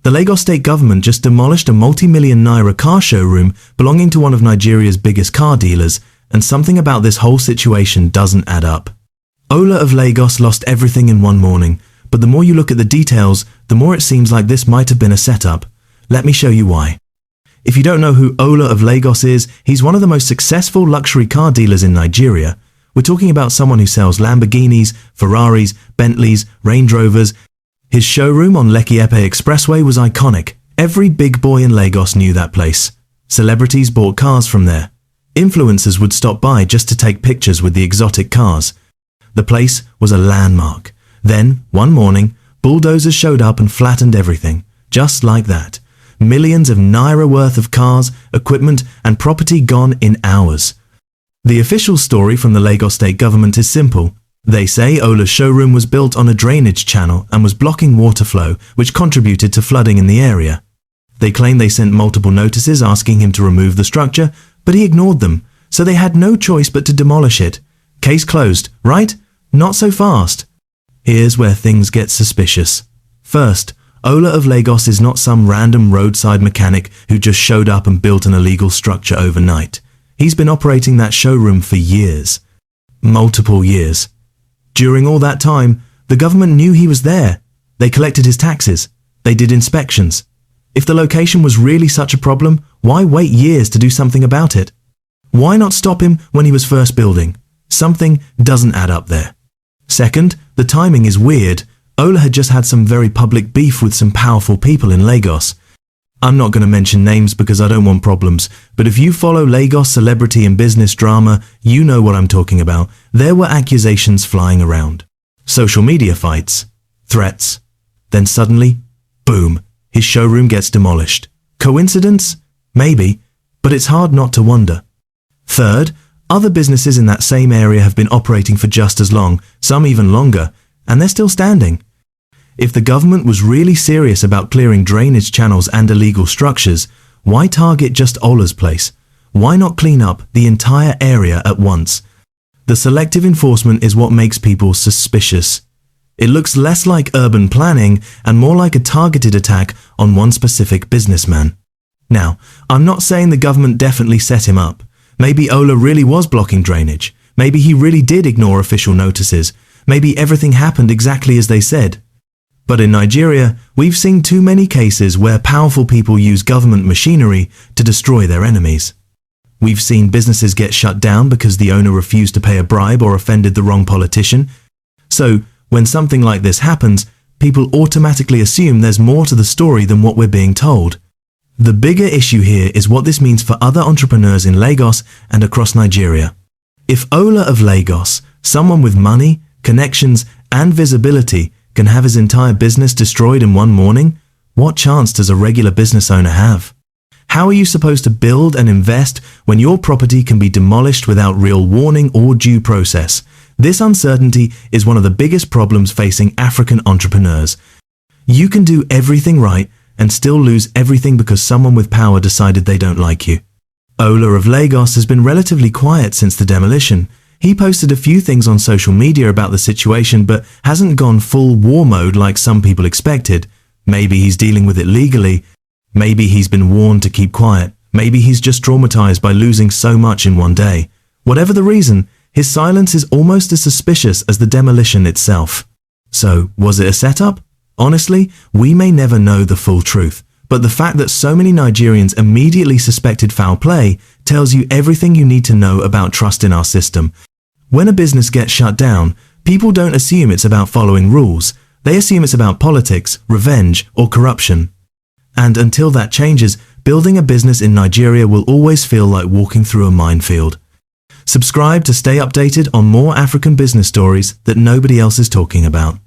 The Lagos state government just demolished a multi-million naira car showroom belonging to one of Nigeria's biggest car dealers, and something about this whole situation doesn't add up. Ola of Lagos lost everything in one morning, but the more you look at the details, the more it seems like this might have been a setup. Let me show you why. If you don't know who Ola of Lagos is, he's one of the most successful luxury car dealers in Nigeria. We're talking about someone who sells Lamborghinis, Ferraris, Bentleys, Range Rovers. His showroom on Lekki-Epe Expressway was iconic. Every big boy in Lagos knew that place. Celebrities bought cars from there. Influencers would stop by just to take pictures with the exotic cars. The place was a landmark. Then, one morning, bulldozers showed up and flattened everything. Just like that. Millions of naira worth of cars, equipment, and property gone in hours. The official story from the Lagos state government is simple. They say Ola's showroom was built on a drainage channel and was blocking water flow, which contributed to flooding in the area. They claim they sent multiple notices asking him to remove the structure, but he ignored them, so they had no choice but to demolish it. Case closed, right? Not so fast. Here's where things get suspicious. First, Ola of Lagos is not some random roadside mechanic who just showed up and built an illegal structure overnight. He's been operating that showroom for years. Multiple years. During all that time, the government knew he was there. They collected his taxes. They did inspections. If the location was really such a problem, why wait years to do something about it? Why not stop him when he was first building? Something doesn't add up there. Second, the timing is weird. Ola had just had some very public beef with some powerful people in Lagos. I'm not going to mention names because I don't want problems, but if you follow Lagos celebrity and business drama, you know what I'm talking about. There were accusations flying around. Social media fights. Threats. Then suddenly, boom, his showroom gets demolished. Coincidence? Maybe, but it's hard not to wonder. Third, other businesses in that same area have been operating for just as long, some even longer, and they're still standing. If the government was really serious about clearing drainage channels and illegal structures, why target just Ola's place? Why not clean up the entire area at once? The selective enforcement is what makes people suspicious. It looks less like urban planning and more like a targeted attack on one specific businessman. Now, I'm not saying the government definitely set him up. Maybe Ola really was blocking drainage. Maybe he really did ignore official notices. Maybe everything happened exactly as they said. But in Nigeria, we've seen too many cases where powerful people use government machinery to destroy their enemies. We've seen businesses get shut down because the owner refused to pay a bribe or offended the wrong politician. So, when something like this happens, people automatically assume there's more to the story than what we're being told. The bigger issue here is what this means for other entrepreneurs in Lagos and across Nigeria. If Ola of Lagos, someone with money, connections, and visibility, can have his entire business destroyed in one morning, what chance does a regular business owner have? How are you supposed to build and invest when your property can be demolished without real warning or due process? This uncertainty is one of the biggest problems facing African entrepreneurs. You can do everything right and still lose everything because someone with power decided they don't like you. Ola of Lagos has been relatively quiet since the demolition. He posted a few things on social media about the situation but hasn't gone full war mode like some people expected. Maybe he's dealing with it legally. Maybe he's been warned to keep quiet. Maybe he's just traumatized by losing so much in one day. Whatever the reason, his silence is almost as suspicious as the demolition itself. So, was it a setup? Honestly, we may never know the full truth. But the fact that so many Nigerians immediately suspected foul play tells you everything you need to know about trust in our system. When a business gets shut down, people don't assume it's about following rules. They assume it's about politics, revenge, or corruption. And until that changes, building a business in Nigeria will always feel like walking through a minefield. Subscribe to stay updated on more African business stories that nobody else is talking about.